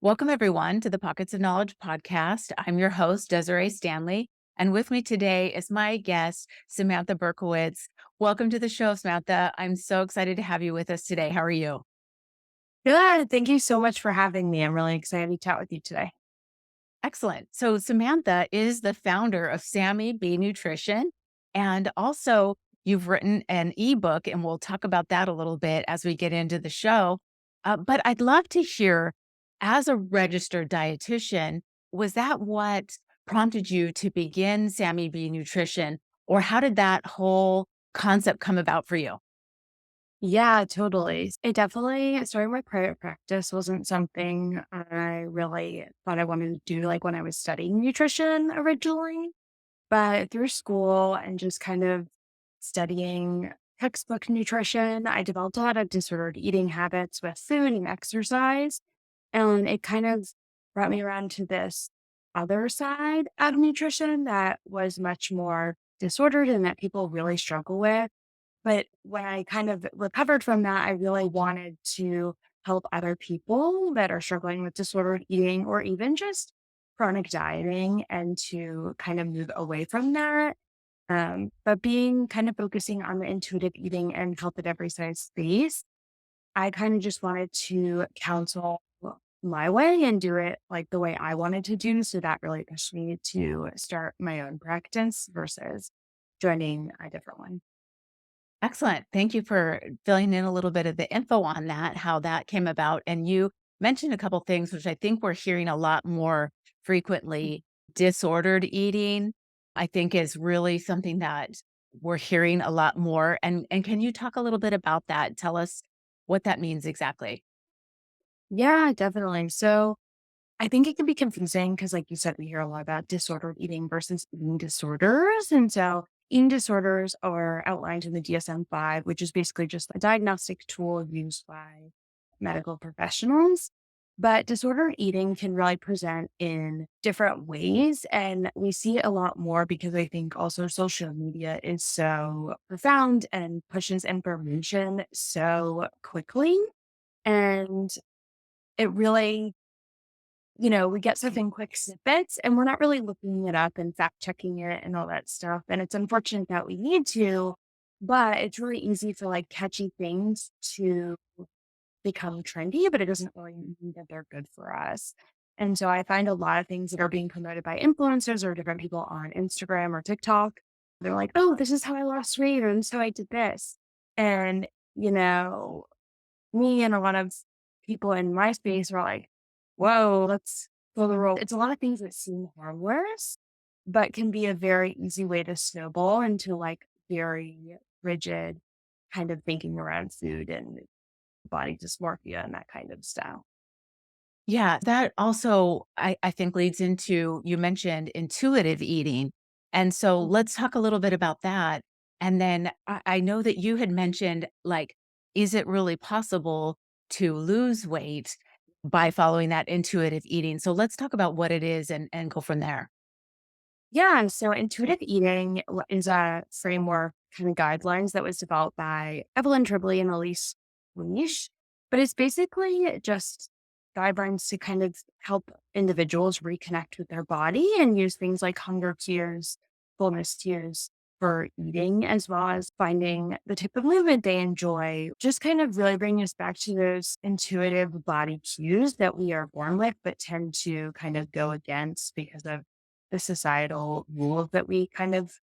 Welcome, everyone, to the Pockets of Knowledge podcast. I'm your host, Desiree Stanley, and with me today is my guest, Samantha Berkowitz. Welcome to the show, Samantha. I'm so excited to have you with us today. How are you? Good. Thank you so much for having me. I'm really excited to chat with you today. Excellent. So, Samantha is the founder of SammiB Nutrition, and also you've written an ebook, and we'll talk about that a little bit as we get into the show. But I'd love to hear, as a registered dietitian, was that what prompted you to begin SammiB Nutrition, or how did that whole concept come about for you? Yeah, totally. It definitely starting my private practice wasn't something I really thought I wanted to do like when I was studying nutrition originally. But through school and just kind of studying textbook nutrition, I developed a lot of disordered eating habits with food and exercise. And it kind of brought me around to this other side of nutrition that was much more disordered and that people really struggle with. But when I kind of recovered from that, I really wanted to help other people that are struggling with disordered eating or even just chronic dieting and to kind of move away from that. But being kind of focusing on the intuitive eating and health at every size space, I kind of just wanted to counsel my way and do it like the way I wanted to do. So that really pushed me to start my own practice versus joining a different one. Excellent. Thank you for filling in a little bit of the info on that, how that came about. And you mentioned a couple things, which I think we're hearing a lot more frequently. Disordered eating, I think, is really something that we're hearing a lot more. And can you talk a little bit about that? Tell us what that means exactly. Yeah, definitely. So I think it can be confusing because, like you said, we hear a lot about disordered eating versus eating disorders. And so, eating disorders are outlined in the DSM-5, which is basically just a diagnostic tool used by medical professionals. But disordered eating can really present in different ways. And we see it a lot more because I think also social media is so profound and pushes information so quickly. And it really we get stuff in quick snippets and we're not really looking it up and fact checking it and all that stuff. And it's unfortunate that we need to, but it's really easy for like catchy things to become trendy, but it doesn't really mean that they're good for us. And so I find a lot of things that are being promoted by influencers or different people on Instagram or TikTok. They're like, oh, this is how I lost weight, and so I did this. And, you know, me and a lot of people in my space are like, whoa, let's go the road. It's a lot of things that seem harmless, but can be a very easy way to snowball into like very rigid kind of thinking around food and body dysmorphia and that kind of style. Yeah, that also, I think, leads into you mentioned intuitive eating. And so let's talk a little bit about that. And then I know that you had mentioned, like, is it really possible to lose weight by following that intuitive eating? So let's talk about what it is and go from there. Yeah. And so intuitive eating is a framework kind of guidelines that was developed by Evelyn Tribbley and Elise Leash. But it's basically just guidelines to kind of help individuals reconnect with their body and use things like hunger cues, fullness cues for eating, as well as finding the type of movement they enjoy. Just kind of really bringing us back to those intuitive body cues that we are born with, but tend to kind of go against because of the societal rules that we kind of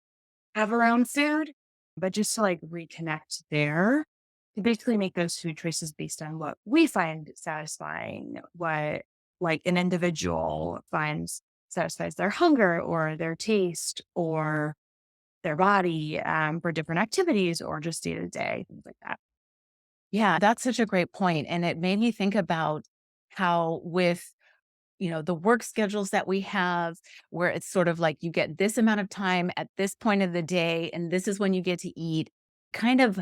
have around food, but just to like reconnect there, to basically make those food choices based on what we find satisfying, what like an individual finds satisfies their hunger or their taste or their body for different activities or just day to day, things like that. Yeah, that's such a great point. And it made me think about how, with the work schedules that we have, where it's sort of like you get this amount of time at this point of the day, and this is when you get to eat, kind of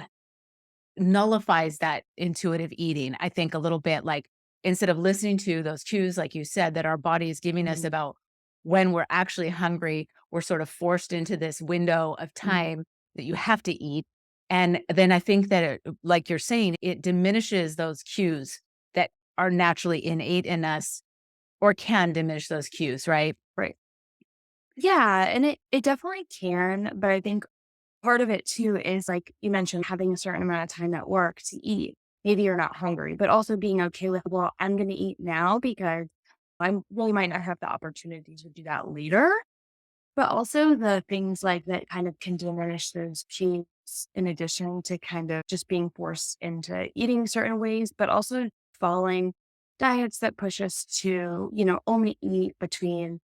nullifies that intuitive eating, I think, a little bit. Like, instead of listening to those cues, like you said, that our body is giving us Mhm, about when we're actually hungry, we're sort of forced into this window of mhm, time that you have to eat. And then I think that, like you're saying, it diminishes those cues that are naturally innate in us. or can diminish those cues, right? Right. Yeah, and it definitely can, but I think part of it too is like you mentioned having a certain amount of time at work to eat. Maybe you're not hungry, but also being okay with, well, I'm going to eat now because I really might not have the opportunity to do that later. But also the things like that kind of can diminish those cues in addition to kind of just being forced into eating certain ways, but also following diets that push us to, only eat between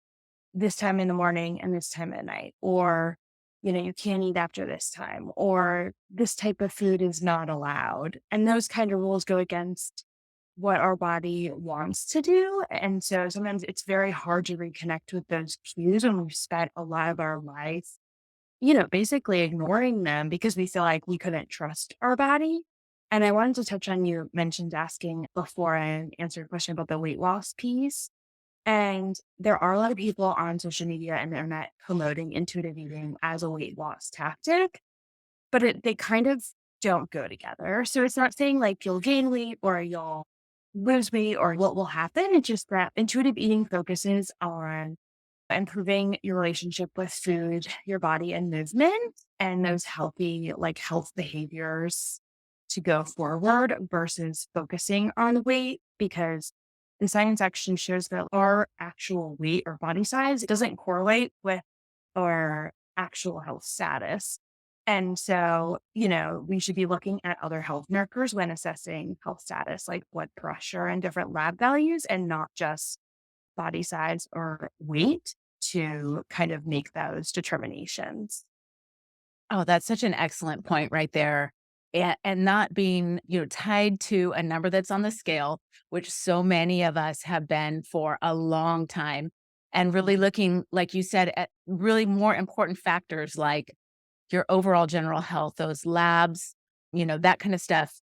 this time in the morning and this time at night, or, you can't eat after this time, or this type of food is not allowed. And those kind of rules go against what our body wants to do. And so sometimes it's very hard to reconnect with those cues when we've spent a lot of our life, basically ignoring them because we feel like we couldn't trust our body. And I wanted to touch on, you mentioned asking before I answered a question about the weight loss piece. And there are a lot of people on social media and the internet promoting intuitive eating as a weight loss tactic, but they kind of don't go together. So it's not saying like you'll gain weight or you'll lose weight or what will happen. It's just that intuitive eating focuses on improving your relationship with food, your body, and movement, and those healthy, like health behaviors to go forward versus focusing on weight because the science actually shows that our actual weight or body size doesn't correlate with our actual health status. And so, we should be looking at other health markers when assessing health status, like blood pressure and different lab values, and not just body size or weight to kind of make those determinations. Oh, that's such an excellent point right there. And not being, tied to a number that's on the scale, which so many of us have been for a long time, and really looking, like you said, at really more important factors like your overall general health, those labs, that kind of stuff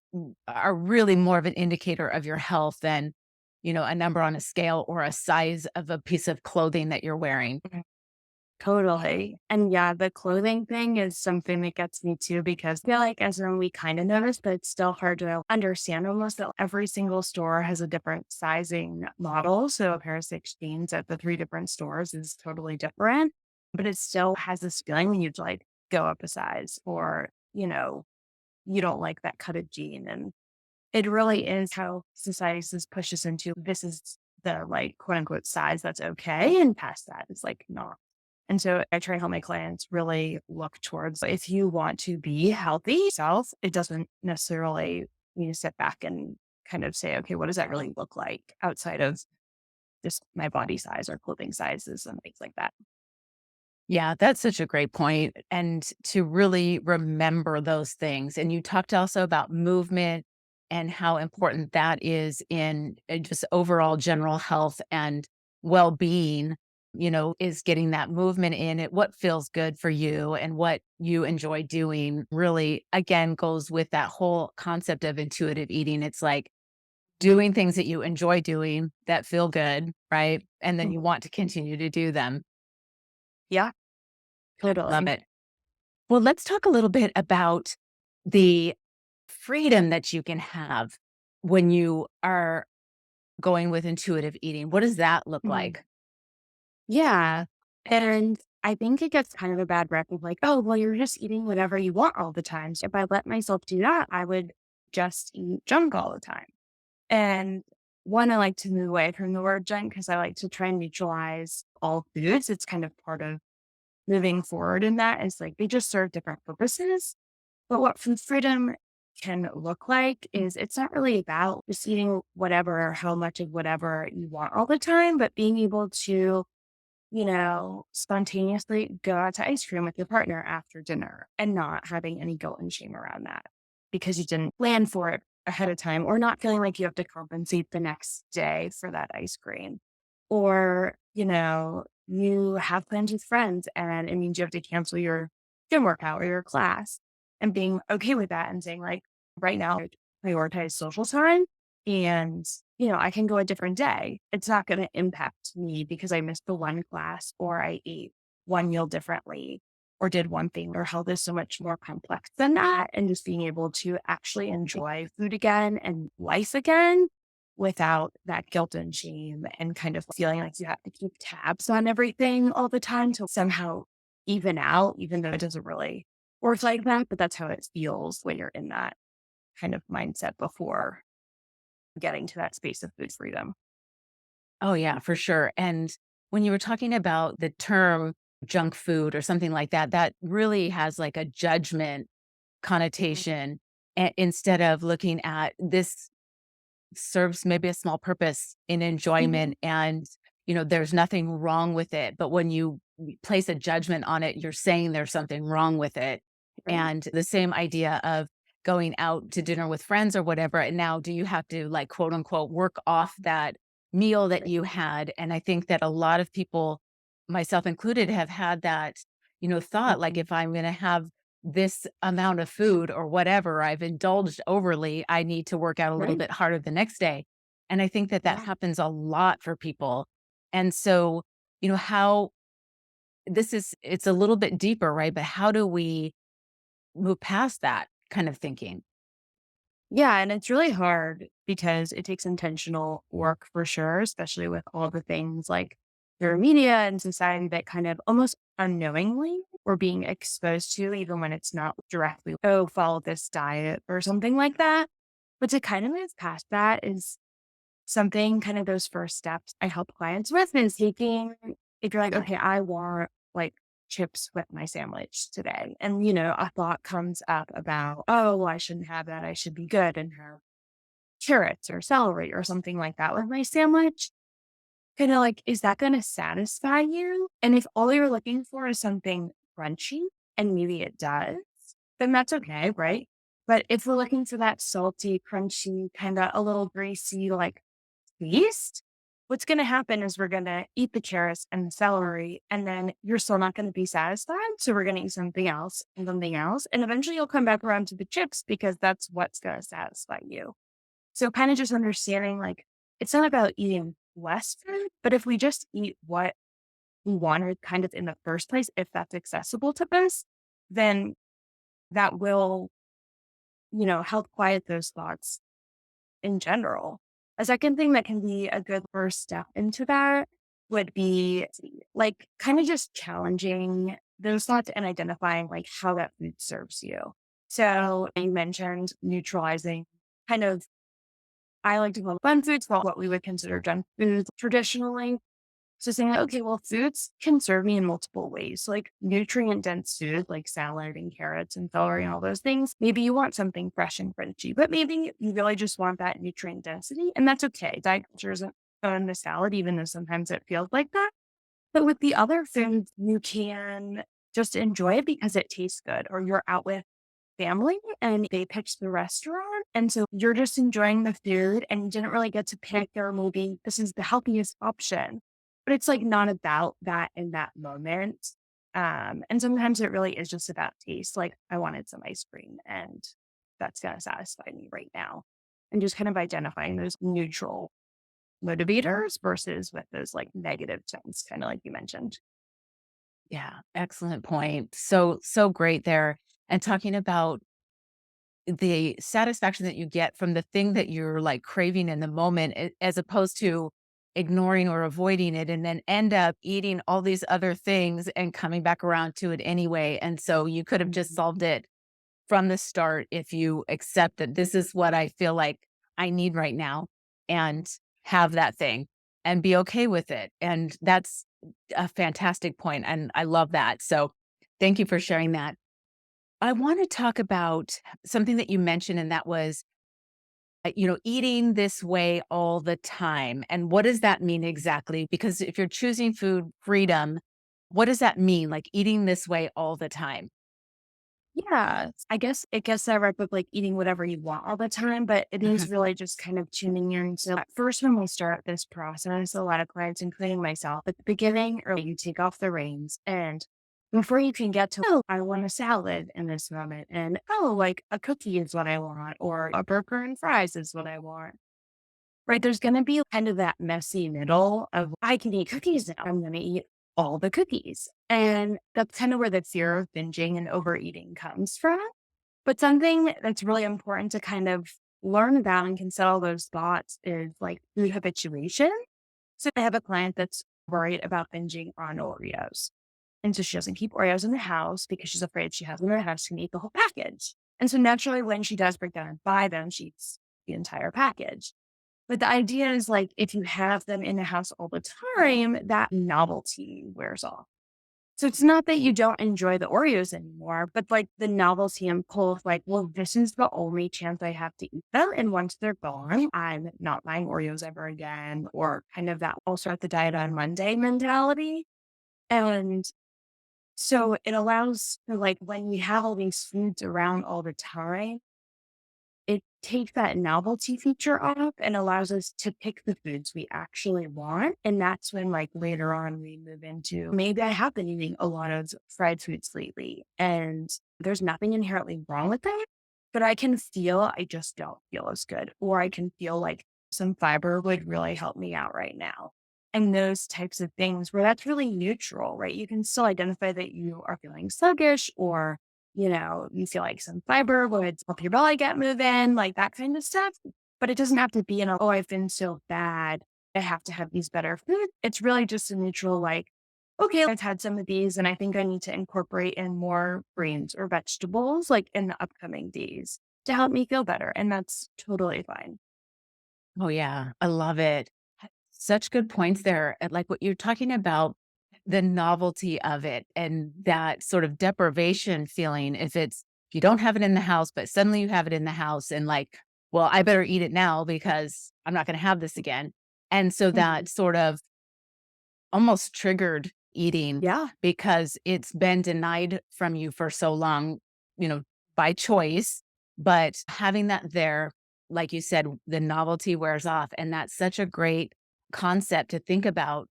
are really more of an indicator of your health than, a number on a scale or a size of a piece of clothing that you're wearing. Totally. And yeah, the clothing thing is something that gets me too, because I feel like as when we kind of notice, but it's still hard to understand almost that every single store has a different sizing model. So a pair of six jeans at the three different stores is totally different, but it still has this feeling when you like go up a size or, you don't like that cut of jean. And it really is how society says push us into this is the like quote unquote size that's okay. And past that is like not. And so I try to help my clients really look towards if you want to be healthy self, it doesn't necessarily need to sit back and kind of say, okay, what does that really look like outside of just my body size or clothing sizes and things like that? Yeah, that's such a great point, and to really remember those things. And you talked also about movement and how important that is in just overall general health and well-being, is getting that movement in it. What feels good for you and what you enjoy doing really, again, goes with that whole concept of intuitive eating. It's like doing things that you enjoy doing that feel good, right? And then Mhm. you want to continue to do them. Yeah, Love totally. it. Well, let's talk a little bit about the freedom that you can have when you are going with intuitive eating. What does that look Mhm. like? Yeah. And I think it gets kind of a bad rep of like, oh, well, you're just eating whatever you want all the time. So if I let myself do that, I would just eat junk all the time. And one, I like to move away from the word junk because I like to try and neutralize all foods. It's kind of part of moving forward in that is like they just serve different purposes. But what food freedom can look like is it's not really about just eating whatever or how much of whatever you want all the time, but being able to, spontaneously go out to ice cream with your partner after dinner and not having any guilt and shame around that because you didn't plan for it ahead of time or not feeling like you have to compensate the next day for that ice cream. Or, you have plans with friends and it means you have to cancel your gym workout or your class and being okay with that and saying, like, right now, I prioritize social time and, I can go a different day. It's not going to impact me because I missed the one class or I ate one meal differently or did one thing or health is so much more complex than that. And just being able to actually enjoy food again and life again without that guilt and shame and kind of feeling like you have to keep tabs on everything all the time to somehow even out, even though it doesn't really work like that. But that's how it feels when you're in that kind of mindset before getting to that space of food freedom. Oh, yeah, for sure. And when you were talking about the term junk food or something like that, that really has like a judgment Mhm. connotation instead of looking at this serves maybe a small purpose in Mhm. enjoyment and there's nothing wrong with it, but when you place a judgment on it, you're saying there's something wrong with it. Right. And the same idea of going out to dinner with friends or whatever, and now do you have to like quote unquote work off that meal that Right. you had? And I think that a lot of people, myself included, have had that thought, like, Mhm. if I'm going to have this amount of food or whatever, I've indulged overly, I need to work out a little Right. bit harder the next day. And I think that that Yeah. happens a lot for people. And so, how it's a little bit deeper, right? But how do we move past that kind of thinking? Yeah, and it's really hard because it takes intentional work for sure, especially with all the things like through media and society that kind of almost unknowingly we're being exposed to, even when it's not directly, oh, follow this diet or something like that. But to kind of move past that is something kind of those first steps I help clients with is taking, if you're like, okay, I want like chips with my sandwich today. And, a thought comes up about, oh, well, I shouldn't have that. I should be good and have carrots or celery or something like that with my sandwich. Kind of like, is that going to satisfy you? And if all you're looking for is something crunchy, and maybe it does, then that's okay, right? But if we're looking for that salty, crunchy, kind of a little greasy, like feast, what's going to happen is we're going to eat the carrots and the celery, and then you're still not going to be satisfied. So we're going to eat something else and something else. And eventually you'll come back around to the chips because that's what's going to satisfy you. So kind of just understanding like it's not about eating less food, but if we just eat what we wanted kind of in the first place, if that's accessible to us, then that will, help quiet those thoughts in general. A second thing that can be a good first step into that would be like kind of just challenging those thoughts and identifying like how that food serves you. So you mentioned neutralizing kind of, I like to call fun foods, well, what we would consider junk foods traditionally. So saying, okay, well, foods can serve me in multiple ways, like nutrient dense food, like salad and carrots and celery and all those things. Maybe you want something fresh and crunchy, but maybe you really just want that nutrient density, and that's okay. Diet culture isn't on the salad, even though sometimes it feels like that. But with the other foods, you can just enjoy it because it tastes good, or you're out with family and they picked the restaurant. And so you're just enjoying the food and you didn't really get to pick or maybe this is the healthiest option. But it's like not about that in that moment. And sometimes it really is just about taste. Like I wanted some ice cream and that's going to satisfy me right now. And just kind of identifying those neutral motivators versus with those like negative things, kind of like you mentioned. Yeah, excellent point. So great there. And talking about the satisfaction that you get from the thing that you're like craving in the moment, as opposed to ignoring or avoiding it and then end up eating all these other things and coming back around to it anyway. And so you could have just Mhm. solved it from the start if you accept that this is what I feel like I need right now and have that thing and be okay with it. And that's a fantastic point, and I love that. So thank you for sharing that. I want to talk about something that you mentioned, and that was, eating this way all the time. And what does that mean exactly? Because if you're choosing food freedom, what does that mean? Like eating this way all the time? Yeah, I guess it gets that right with like eating whatever you want all the time, but it is Mhm. really just kind of tuning in. So at first, when we start this process, a lot of clients, including myself, at the beginning, or you take off the reins and before you can get to, oh, I want a salad in this moment, and oh, like a cookie is what I want, or a burger and fries is what I want. Right. There's going to be kind of that messy middle of I can eat cookies now. I'm going to eat all the cookies. And that's kind of where the fear of binging and overeating comes from. But something that's really important to kind of learn about and can settle those thoughts is like food habituation. So I have a client that's worried about binging on Oreos. And so she doesn't keep Oreos in the house because she's afraid she has them in the house, she can eat the whole package. And so naturally, when she does break down and buy them, she eats the entire package. But the idea is like if you have them in the house all the time, that novelty wears off. So it's not that you don't enjoy the Oreos anymore, but like the novelty and pull of like, well, this is the only chance I have to eat them. And once they're gone, I'm not buying Oreos ever again, or kind of that I'll start the diet on Monday mentality. And so it allows for like when we have all these foods around all the time, it takes that novelty feature off and allows us to pick the foods we actually want. And that's when, like, later on, we move into maybe I have been eating a lot of fried foods lately, and there's nothing inherently wrong with that. But I can feel I just don't feel as good, or I can feel like some fiber would really help me out right now. And those types of things where that's really neutral, right? You can still identify that you are feeling sluggish or you feel like some fiber would help your belly get moving, like that kind of stuff. But it doesn't have to be oh, I've been so bad. I have to have these better food. It's really just a neutral, like, okay, I've had some of these and I think I need to incorporate in more greens or vegetables like in the upcoming days to help me feel better. And that's totally fine. Oh, yeah. I love it. Such good points there. And like what you're talking about, the novelty of it and that sort of deprivation feeling. If you don't have it in the house, but suddenly you have it in the house and like, well, I better eat it now because I'm not going to have this again. And so Mhm. that sort of almost triggered eating Yeah. because it's been denied from you for so long, you know, by choice. But having that there, like you said, the novelty wears off. And that's such a great concept to think about,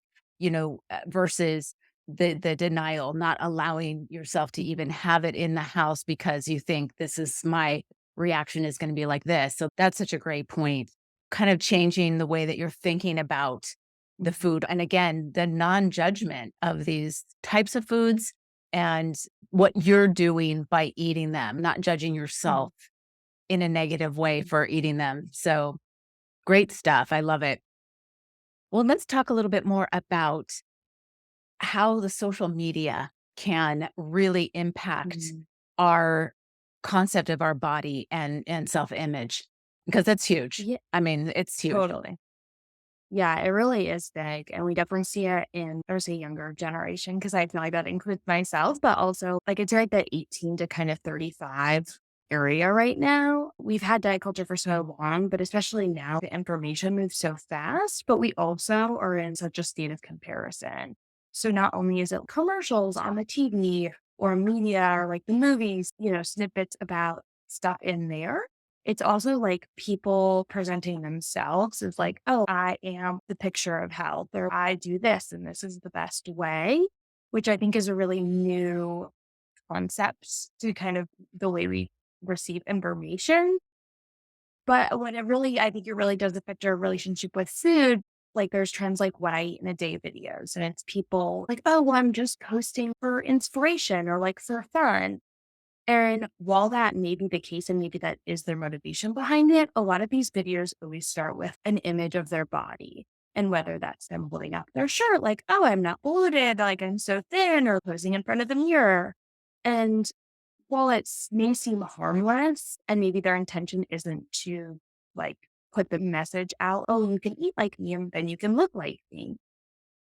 versus the denial, not allowing yourself to even have it in the house because you think this is my reaction is going to be like this. So that's such a great point. Kind of changing the way that you're thinking about the Mhm. food. And again, the non-judgment of these types of foods and what you're doing by eating them, not judging Mhm. yourself in a negative way for eating them. So great stuff. I love it. Well, let's talk a little bit more about how the social media can really impact Mhm. our concept of our body and self-image because that's huge. Yeah, I mean, it's huge. totally. Yeah, it really is big. And we definitely see it in, there's a younger generation, because I feel like that includes myself, but also like it's right that 18 to kind of 35 area right now. We've had diet culture for so long, but especially now, the information moves so fast, but we also are in such a state of comparison. So not only is it commercials on the TV or media or like the movies, snippets about stuff in there, it's also like people presenting themselves as like, "Oh, I am the picture of health," or "I do this and this is the best way," which I think is a really new concept to kind of the way we receive information. But when I think it really does affect our relationship with food. Like there's trends like what I eat in a day videos, and it's people like, "Oh, well, I'm just posting for inspiration or like for fun." And while that may be the case, and maybe that is their motivation behind it, a lot of these videos always start with an image of their body. And whether that's them holding up their shirt, like, oh, I'm not bloated, like I'm so thin, or posing in front of the mirror. And while may seem harmless, and maybe their intention isn't to like put the message out, oh, you can eat like me and then you can look like me.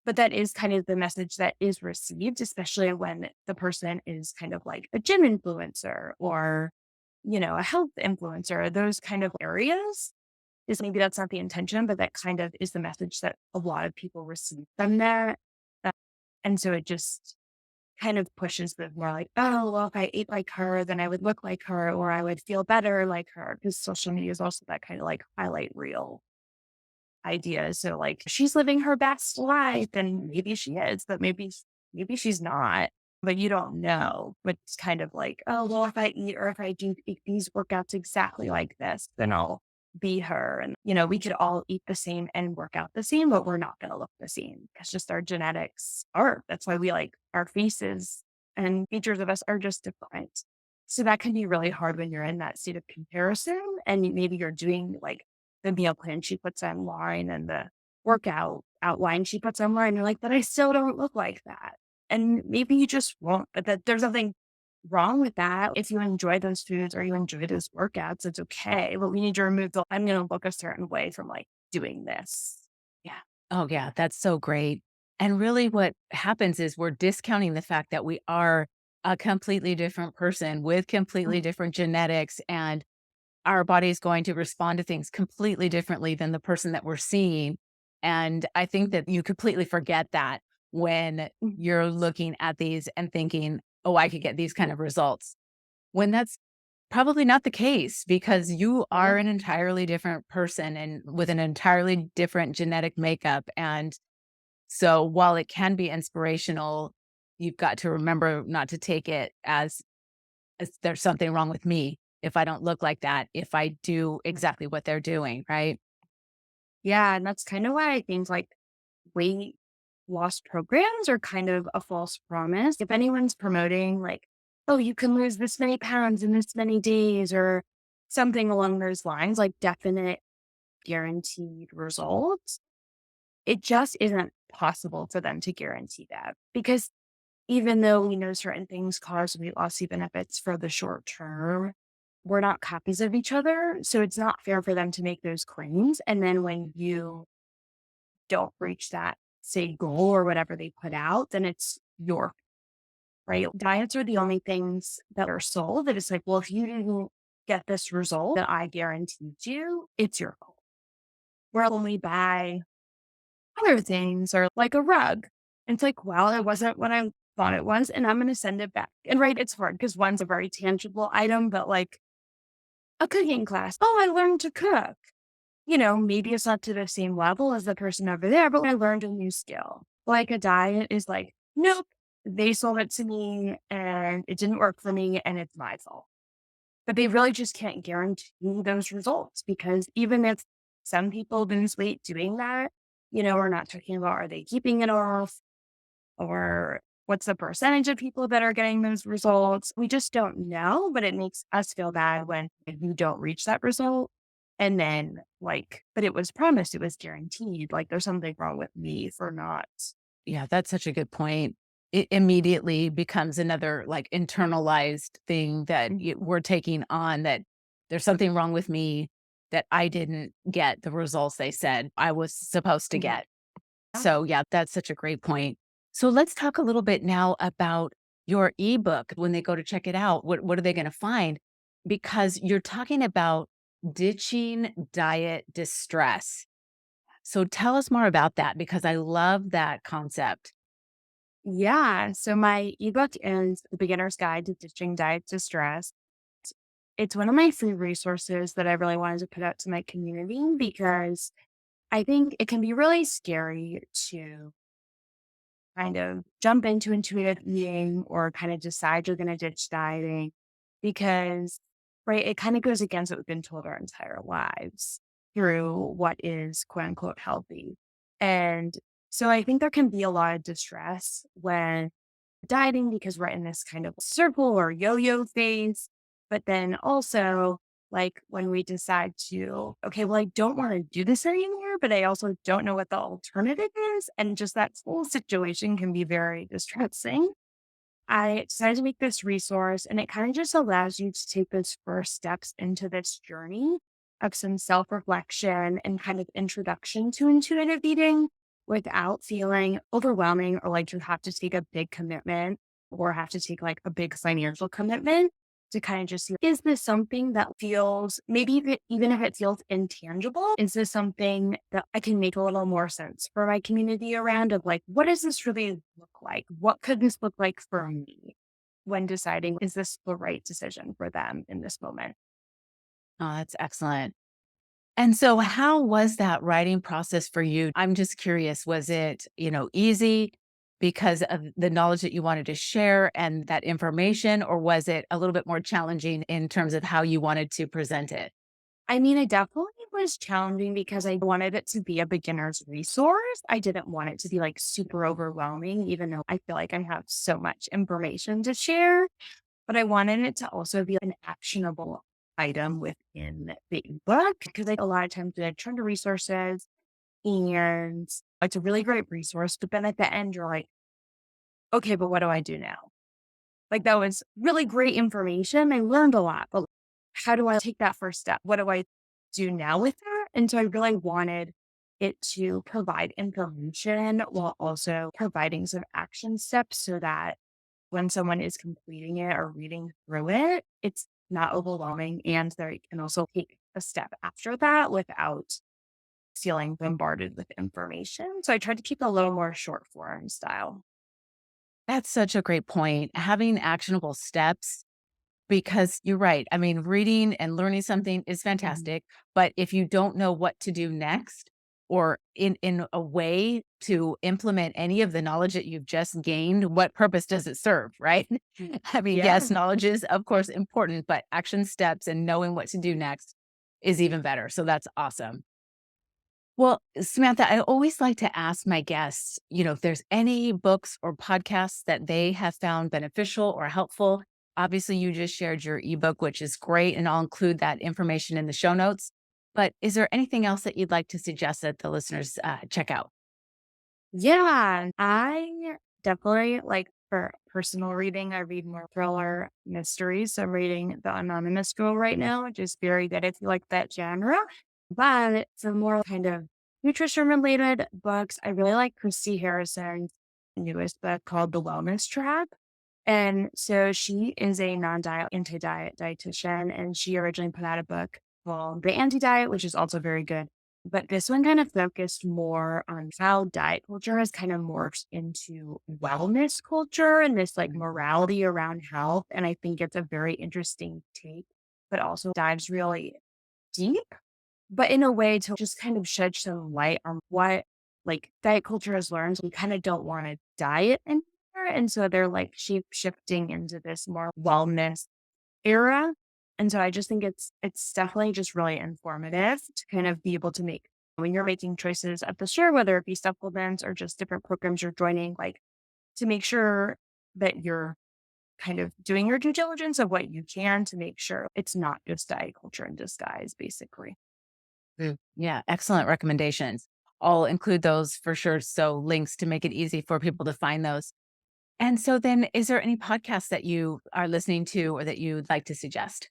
But that is kind of the message that is received, especially when the person is kind of like a gym influencer or, a health influencer, those kind of areas. Is maybe that's not the intention, but that kind of is the message that a lot of people receive from that. Uh, And so it just kind of pushes the more like, oh, well, if I ate like her, then I would look like her or I would feel better like her. Because social media is also that kind of like highlight reel idea. So like she's living her best life and maybe she is, but maybe she's not. But you don't know. But it's kind of like, oh well, if I eat or if I do eat these workouts exactly like this, then I'll be her. And we could all eat the same and work out the same, but we're not gonna look the same. Because just our genetics are. That's why we like our faces and features of us are just different. So that can be really hard when you're in that state of comparison and maybe you're doing like the meal plan she puts online and the workout outline she puts online. You're like, but I still don't look like that. And maybe you just won't, but that there's nothing wrong with that. If you enjoy those foods or you enjoy those workouts, it's okay. But we need to remove the I'm going to look a certain way from like doing this. Yeah. Oh, yeah, that's so great. And really, what happens is we're discounting the fact that we are a completely different person with completely different genetics, and our body is going to respond to things completely differently than the person that we're seeing. And I think that you completely forget that when Mhm. you're looking at these and thinking, oh, I could get these kind of results, when that's probably not the case because you are Yeah. an entirely different person and with an entirely different genetic makeup. And so while it can be inspirational, you've got to remember not to take it as there's something wrong with me if I don't look like that, if I do exactly what they're doing, right? Yeah. And that's kind of why I think like weight loss programs are kind of a false promise. If anyone's promoting like, oh, you can lose this many pounds in this many days or something along those lines, like definite guaranteed results, it just isn't possible for them to guarantee that. Because even though we know certain things cause weight loss benefits for the short term, we're not copies of each other. So it's not fair for them to make those claims. And then when you don't reach that, say, goal or whatever they put out, then it's your right. Diets are the only things that are sold that it's like, well, if you didn't get this result that I guaranteed you, it's your fault. Where when we buy other things or like a rug, and it's like, well, it wasn't what I thought it was, and I'm going to send it back. And right, it's hard because one's a very tangible item, but like a cooking class, oh, I learned to cook. Maybe it's not to the same level as the person over there, but I learned a new skill. Like a diet is like, nope, they sold it to me and it didn't work for me and it's my fault. But they really just can't guarantee those results because even if some people lose weight doing that, we're not talking about are they keeping it off or what's the percentage of people that are getting those results? We just don't know, but it makes us feel bad when you don't reach that result. And then, like, but it was promised, it was guaranteed. Like, there's something wrong with me for not. Yeah, that's such a good point. It immediately becomes another like internalized thing that we're taking on, that there's something wrong with me, that I didn't get the results they said I was supposed to Mhm. get. Yeah. So, yeah, that's such a great point. So, let's talk a little bit now about your ebook. When they go to check it out, what are they going to find? Because you're talking about ditching diet distress. So, tell us more about that because I love that concept. Yeah. So my ebook is The Beginner's Guide to Ditching Diet Distress. It's one of my free resources that I really wanted to put out to my community because I think it can be really scary to kind of jump into intuitive eating or kind of decide you're going to ditch dieting because, right, it kind of goes against what we've been told our entire lives through what is quote unquote healthy. And so I think there can be a lot of distress when dieting because we're in this kind of circle or yo-yo phase. But then also, like when we decide to, okay, well, I don't want to do this anymore, but I also don't know what the alternative is. And just that whole situation can be very distressing. I decided to make this resource, and it kind of just allows you to take those first steps into this journey of some self reflection and kind of introduction to intuitive eating without feeling overwhelming or like you have to take a big commitment or have to take like a big financial commitment to kind of just see, is this something that feels maybe even if it feels intangible, is this something that I can make a little more sense for my community around of like, what does this really look like? What could this look like for me when deciding, is this the right decision for them in this moment? Oh, that's excellent. And so how was that writing process for you? I'm just curious, was it, easy because of the knowledge that you wanted to share and that information, or was it a little bit more challenging in terms of how you wanted to present it? I mean, it definitely was challenging because I wanted it to be a beginner's resource. I didn't want it to be like super overwhelming, even though I feel like I have so much information to share. but I wanted it to also be an actionable item within the ebook because a lot of times I turn to resources and it's a really great resource, but then at the end you're like, okay, but what do I do now? Like that was really great information. I learned a lot, but how do I take that first step? What do I do now with that? And so I really wanted it to provide information while also providing some action steps so that when someone is completing it or reading through it, it's not overwhelming and they can also take a step after that without feeling bombarded with information. So I tried to keep it a little more short form style. That's such a great point. Having actionable steps, because you're right. I mean, reading and learning something is Mhm. fantastic, but if you don't know what to do next or in a way to implement any of the knowledge that you've just gained, what purpose does it serve, right? I mean, yes, Yeah. knowledge is of course important, but action steps and knowing what to do next is even better. So that's awesome. Well, Samantha, I always like to ask my guests, if there's any books or podcasts that they have found beneficial or helpful. Obviously, you just shared your ebook, which is great, and I'll include that information in the show notes. But is there anything else that you'd like to suggest that the listeners check out? Yeah, I definitely like for personal reading, I read more thriller mysteries. So I'm reading The Anonymous Girl right now, which is very good if you like that genre. But for more kind of nutrition related books, I really like Christy Harrison's newest book called The Wellness Trap. And so she is a non-diet, anti-diet dietitian, and she originally put out a book called The Anti-Diet, which is also very good. But this one kind of focused more on how diet culture has kind of morphed into wellness culture and this like morality around health. And I think it's a very interesting take, but also dives really deep, but in a way to just kind of shed some light on what like diet culture has learned. We kind of don't want to diet anymore. And so they're like shape shifting into this more wellness era. And so I just think it's definitely just really informative to kind of be able to make when you're making choices at the store, whether it be supplements or just different programs you're joining, like to make sure that you're kind of doing your due diligence of what you can to make sure it's not just diet culture in disguise, basically. Yeah, excellent recommendations. I'll include those for sure. So, links to make it easy for people to find those. And so, then is there any podcasts that you are listening to or that you'd like to suggest?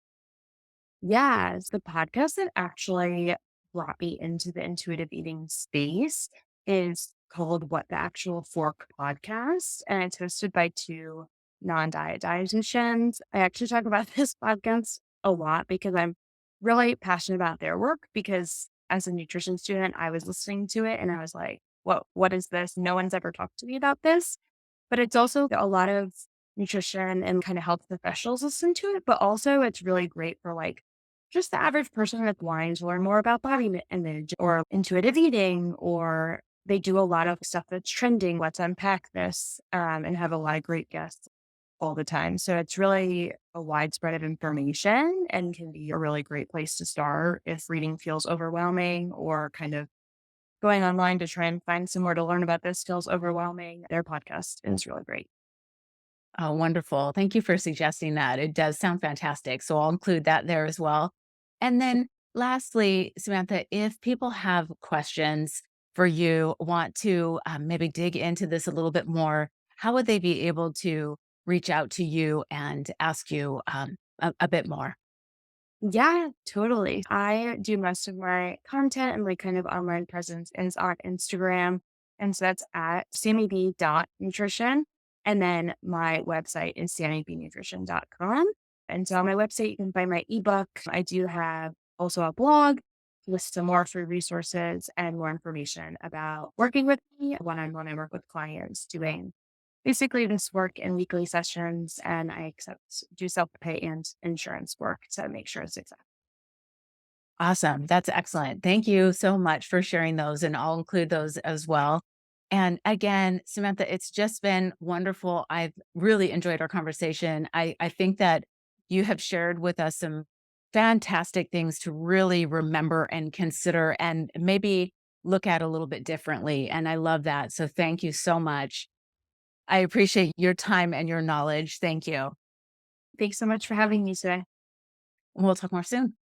Yes, the podcast that actually brought me into the intuitive eating space is called What the Actual Fork Podcast, and it's hosted by two non-diet dietitians. I actually talk about this podcast a lot because I'm really passionate about their work because as a nutrition student, I was listening to it and I was like, whoa, what is this? No one's ever talked to me about this. But it's also a lot of nutrition and kind of health professionals listen to it, but also it's really great for like just the average person that's wanting to learn more about body image or intuitive eating, or they do a lot of stuff that's trending. Let's unpack this and have a lot of great guests all the time. So it's really a widespread of information and can be a really great place to start if reading feels overwhelming or kind of going online to try and find somewhere to learn about this feels overwhelming. Their podcast is really great. Oh, wonderful. Thank you for suggesting that. It does sound fantastic. So I'll include that there as well. And then lastly, Samantha, if people have questions for you, want to maybe dig into this a little bit more, how would they be able to reach out to you and ask you a bit more? Yeah, totally. I do most of my content and my kind of online presence is on Instagram. And so that's at SammiB.Nutrition. And then my website is SammiBNutrition.com. And so on my website, you can find my ebook. I do have also a blog with some more free resources and more information about working with me when I work with clients doing basically this work in weekly sessions, and I do self-pay and insurance work to make sure it's successful. Awesome. That's excellent. Thank you so much for sharing those, and I'll include those as well. And again, Samantha, it's just been wonderful. I've really enjoyed our conversation. I think that you have shared with us some fantastic things to really remember and consider and maybe look at a little bit differently. And I love that. So thank you so much. I appreciate your time and your knowledge. Thank you. Thanks so much for having me today. We'll talk more soon.